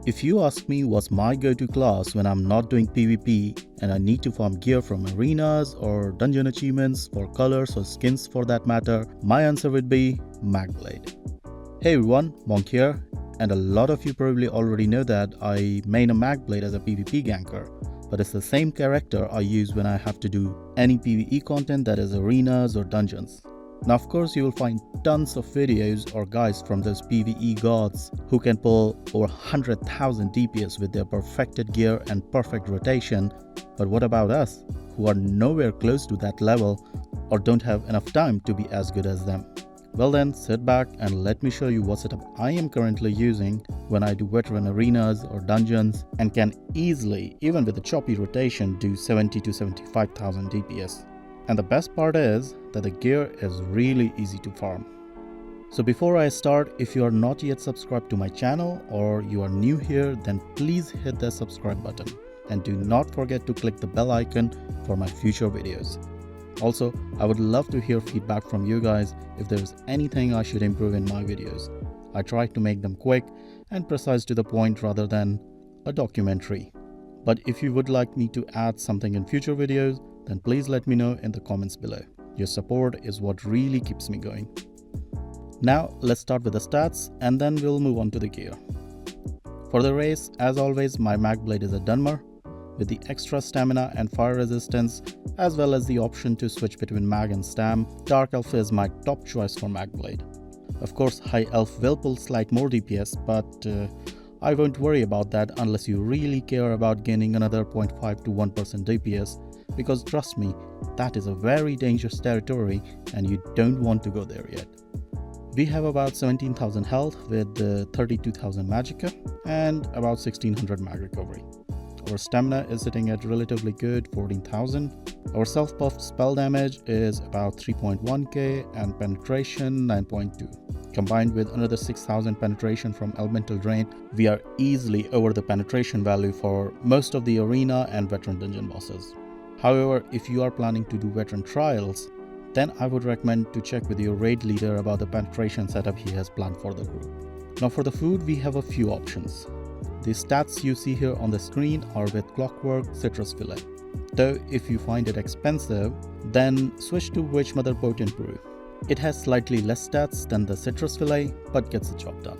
If you ask me what's my go-to class when I'm not doing PvP and I need to farm gear from arenas or dungeon achievements for colors or skins for that matter, my answer would be MagBlade. Hey everyone, Monk here, and a lot of you probably already know that I main a MagBlade as a PvP ganker, but it's the same character I use when I have to do any PvE content, that is arenas or dungeons. Now of course you will find tons of videos or guides from those PVE gods who can pull over 100,000 DPS with their perfected gear and perfect rotation, but what about us who are nowhere close to that level or don't have enough time to be as good as them? Well then, sit back and let me show you what setup I am currently using when I do veteran arenas or dungeons and can easily, even with a choppy rotation, do 70 to 75,000 DPS. And the best part is that the gear is really easy to farm. So before I start, if you are not yet subscribed to my channel or you are new here, then please hit the subscribe button and do not forget to click the bell icon for my future videos. Also, I would love to hear feedback from you guys if there is anything I should improve in my videos. I try to make them quick and precise to the point rather than a documentary. But if you would like me to add something in future videos, then please let me know in the comments below. Your support is what really keeps me going. Now let's start with the stats and then we'll move on to the gear. For the race, as always, my MagBlade is a Dunmer with the extra stamina and fire resistance, as well as the option to switch between Mag and Stam. Dark Elf is my top choice for MagBlade. Of course, High Elf will pull slight more DPS, but I won't worry about that unless you really care about gaining another 0.5 to 1% DPS, because trust me, that is a very dangerous territory and you don't want to go there yet. We have about 17,000 health with 32,000 Magicka and about 1600 mag recovery. Our stamina is sitting at relatively good 14,000. Our self-buffed spell damage is about 3.1k and penetration 9.2. Combined with another 6,000 penetration from elemental drain, we are easily over the penetration value for most of the arena and veteran dungeon bosses. However, if you are planning to do veteran trials, then I would recommend to check with your raid leader about the penetration setup he has planned for the group. Now for the food, we have a few options. The stats you see here on the screen are with Clockwork Citrus Fillet. Though if you find it expensive, then switch to Witch Mother Potent Brew. It has slightly less stats than the Citrus Fillet, but gets the job done.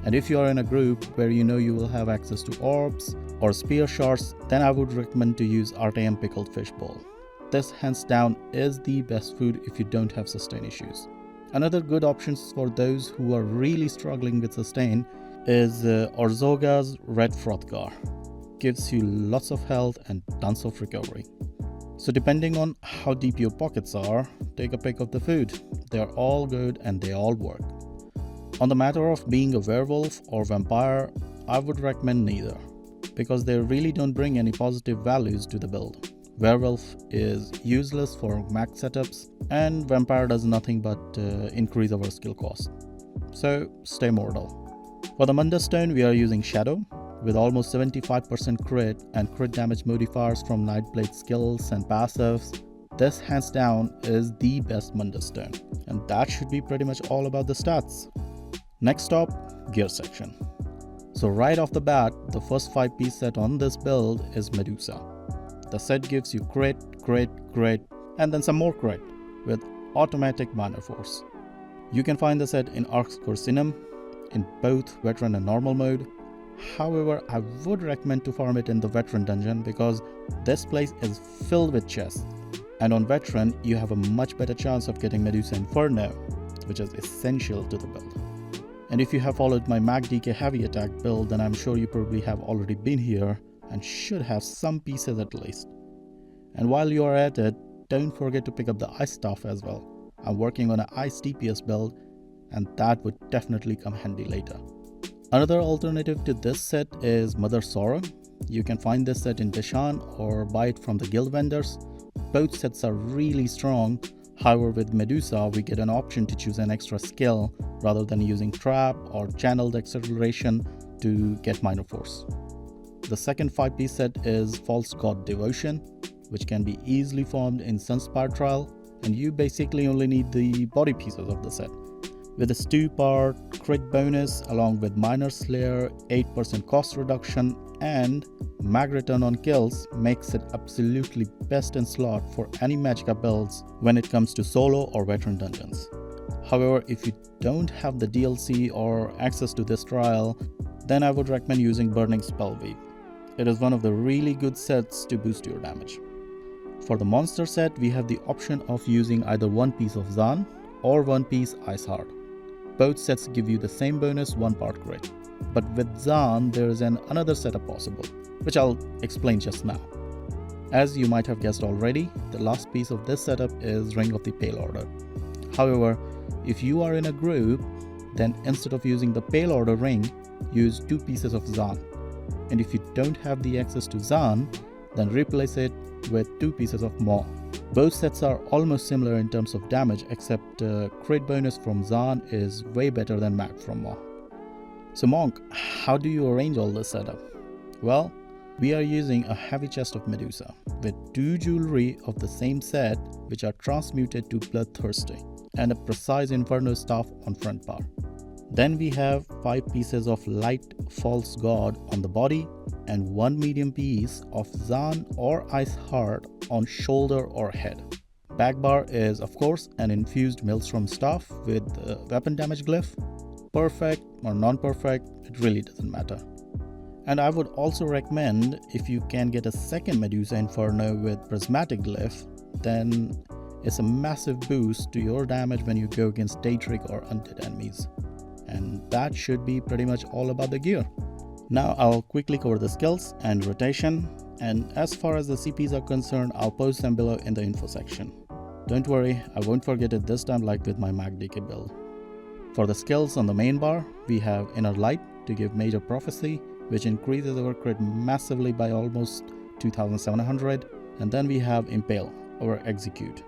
And if you are in a group where you know you will have access to orbs or spear shards, then I would recommend to use RTM Pickled Fish Bowl. This hands down is the best food if you don't have sustain issues. Another good option for those who are really struggling with sustain is Orzoga's Red Frothgar. Gives you lots of health and tons of recovery. So depending on how deep your pockets are, take a pick of the food. They are all good and they all work. On the matter of being a werewolf or vampire, I would recommend neither, because they really don't bring any positive values to the build. Werewolf is useless for max setups and vampire does nothing but increase our skill cost. So stay mortal. For the Mundus stone, we are using Shadow with almost 75% crit and crit damage modifiers from Nightblade skills and passives. This hands down is the best Mundus stone, and that should be pretty much all about the stats. Next up, gear section. So right off the bat, the first 5-piece set on this build is Medusa. The set gives you crit, crit, crit, and then some more crit with automatic minor force. You can find the set in Arx Corsinum in both veteran and normal mode. However, I would recommend to farm it in the veteran dungeon because this place is filled with chests, and on veteran you have a much better chance of getting Medusa Inferno, which is essential to the build. And if you have followed my Magicka heavy attack build, then I'm sure you probably have already been here and should have some pieces at least. And while you are at it, don't forget to pick up the ice staff as well. I'm working on an ice DPS build and that would definitely come handy later. Another alternative to this set is Mother Sorrow. You can find this set in Deshan or buy it from the guild vendors. Both sets are really strong. However, with Medusa, we get an option to choose an extra skill rather than using Trap or Channeled Acceleration to get minor force. The second 5-piece set is False God Devotion, which can be easily formed in Sunspire Trial, and you basically only need the body pieces of the set. With this 2-part crit bonus along with minor slayer, 8% cost reduction and mag return on kills makes it absolutely best in slot for any Magicka builds when it comes to solo or veteran dungeons. However, if you don't have the DLC or access to this trial, then I would recommend using Burning Spellweave. It is one of the really good sets to boost your damage. For the monster set, we have the option of using either one piece of Zaan or one piece Ice Heart. Both sets give you the same bonus 1-part crit. But with Zaan, there is another setup possible, which I'll explain just now. As you might have guessed already, the last piece of this setup is Ring of the Pale Order. However, if you are in a group, then instead of using the Pale Order ring, use 2 pieces of Zaan. And if you don't have the access to Zaan, then replace it with 2 pieces of Maw. Both sets are almost similar in terms of damage, except crit bonus from Zaan is way better than mag from Maw. So Monk, how do you arrange all this setup? Well, we are using a heavy chest of Medusa with 2 jewelry of the same set which are transmuted to Bloodthirsty and a precise Inferno staff on front bar. Then we have 5 pieces of light false god on the body and 1 medium piece of Zaan or Ice Heart on shoulder or head. Back bar is of course an infused Maelstrom staff with weapon damage glyph. Perfect or non-perfect, it really doesn't matter. And I would also recommend, if you can get a second Medusa Inferno with prismatic glyph, then it's a massive boost to your damage when you go against Daedric or undead enemies. And that should be pretty much all about the gear. Now I'll quickly cover the skills and rotation, and as far as the CPs are concerned, I'll post them below in the info section. Don't worry, I won't forget it this time like with my Magicka build. For the skills on the main bar, we have Inner Light to give Major Prophecy, which increases our crit massively by almost 2700, and then we have Impale, our Execute.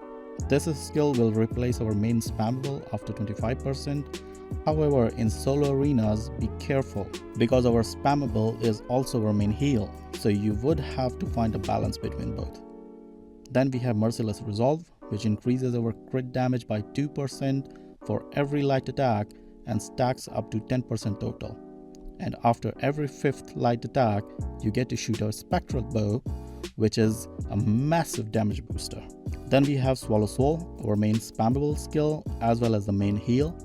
This skill will replace our main spammable after 25%. However, in solo arenas, be careful because our spammable is also our main heal, so you would have to find a balance between both. Then we have Merciless Resolve, which increases our crit damage by 2% for every light attack and stacks up to 10% total. And after every 5th light attack, you get to shoot a Spectral Bow, which is a massive damage booster. Then we have Swallow Soul, our main spammable skill as well as the main heal.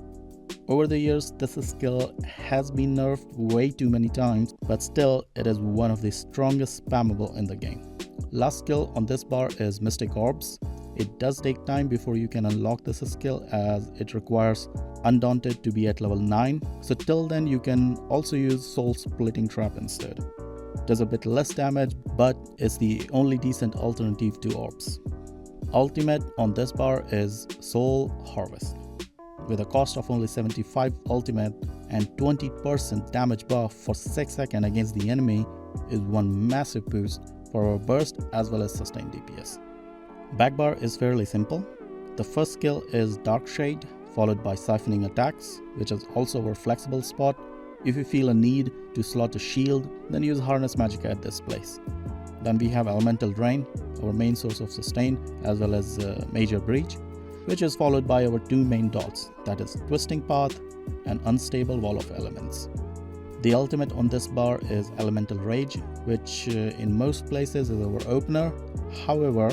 Over the years, this skill has been nerfed way too many times, but still it is one of the strongest spammable in the game. Last skill on this bar is Mystic Orbs. It does take time before you can unlock this skill as it requires Undaunted to be at level 9, so till then you can also use Soul Splitting Trap instead. Does a bit less damage, but it's the only decent alternative to Orbs. Ultimate on this bar is Soul Harvest. With a cost of only 75 ultimate and 20% damage buff for 6 seconds against the enemy is one massive boost for our burst as well as sustained DPS. Back bar is fairly simple. The first skill is Dark Shade, followed by Siphoning Attacks, which is also our flexible spot. If you feel a need to slot a shield, then use Harness Magicka at this place. Then we have Elemental Drain, our main source of sustain, as well as Major Breach, which is followed by our 2 main dots, that is Twisting Path and Unstable Wall of Elements. The ultimate on this bar is Elemental Rage, which in most places is our opener. However,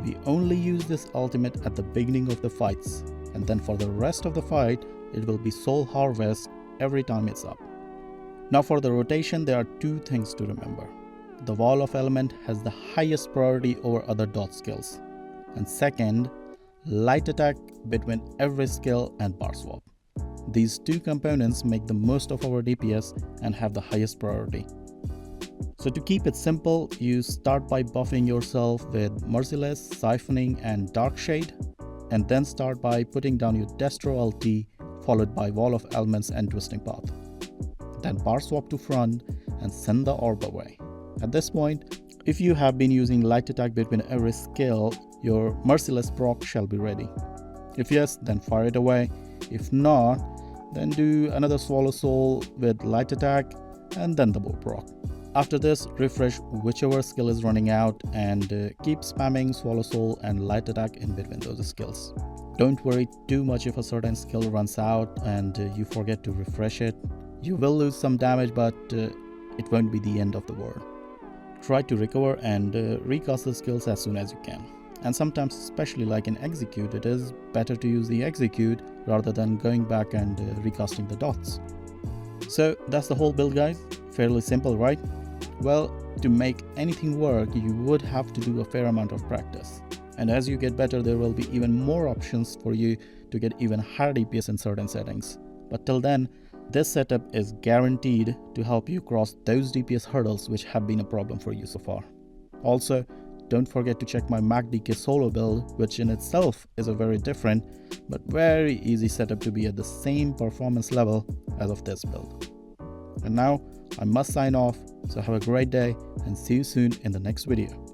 we only use this ultimate at the beginning of the fights, and then for the rest of the fight, it will be Soul Harvest every time it's up. Now for the rotation, there are 2 things to remember. The Wall of Element has the highest priority over other dot skills. And second, light attack between every skill and bar swap. These 2 components make the most of our DPS and have the highest priority. So to keep it simple, you start by buffing yourself with Merciless, Siphoning and Dark Shade, and then start by putting down your Destro ulti, followed by Wall of Elements and Twisting Path. Then bar swap to front and send the orb away. At this point, if you have been using light attack between every skill, your Merciless proc shall be ready. If yes, then fire it away. If not, then do another Swallow Soul with light attack and then the bow proc. After this, refresh whichever skill is running out and keep spamming Swallow Soul and light attack in between those skills. Don't worry too much if a certain skill runs out and you forget to refresh it. You will lose some damage, but it won't be the end of the world. Try to recover and recast the skills as soon as you can. And sometimes, especially like in execute, it is better to use the execute rather than going back and recasting the dots. So that's the whole build, guys. Fairly simple, right? Well, to make anything work, you would have to do a fair amount of practice. And as you get better, there will be even more options for you to get even higher DPS in certain settings. But till then, this setup is guaranteed to help you cross those DPS hurdles which have been a problem for you so far. Also, don't forget to check my Magicka solo build, which in itself is a very different but very easy setup to be at the same performance level as of this build. And now I must sign off, so have a great day and see you soon in the next video.